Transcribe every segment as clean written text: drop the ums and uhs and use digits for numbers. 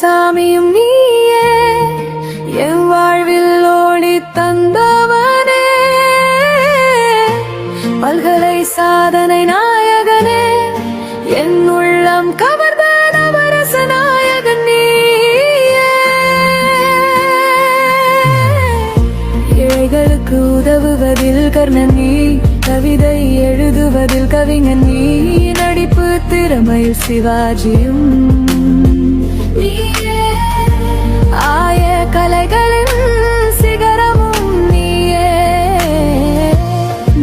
சாமியும் நீயே, என் வாழ்வில் ஓடி தந்தவனே, பல்கலை சாதனை நாயகனே, என் உள்ளம் கவர்ந்த நவரச நாயகன் நீயே. ஏழைகளுக்கு உதவுவதில் கர்ணன் நீ, கவிதை எழுதுவதில் கவிஞன் நீ, நடிப்பு திறமையில் சிவாஜியும் நீயே, ஆய கலைகளின் சிகரமும் நீயே,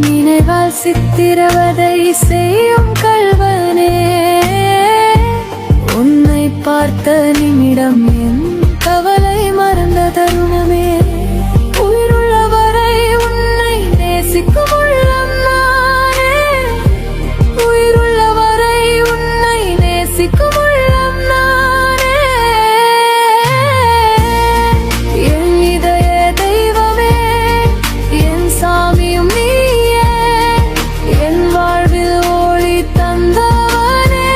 நினைவால் சித்திரவதை செய்யும் கள்வனே, உன்னை பார்த்த நிமிடம் என் கவலை மறந்த தருணமே, உயிருள்ளவரை உன்னை நேசிக்கும் உள்ளம் நானே, உயிருள்ளவரை உன்னை நேசிக்கும் உள்ளம் நானே, என் இதய தெய்வமே, என் சாமியும் நீயே, என் வாழ்வில் ஒளி தந்தவனே,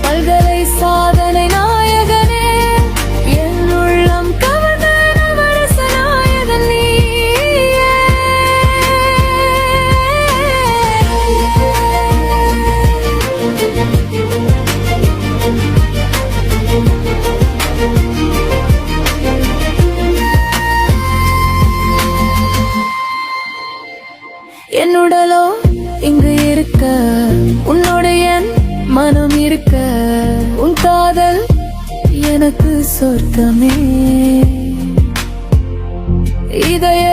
பல்கலை சாதனை நாயகனே, என் உள்ளம் கவர்ந்த நவரச நாயகன் நீயே. என் உடலோ இங்கு இருக்க, உன்னோட என் மனம் இருக்க, உன் காதல் எனக்கு சொர்க்கமே, இதய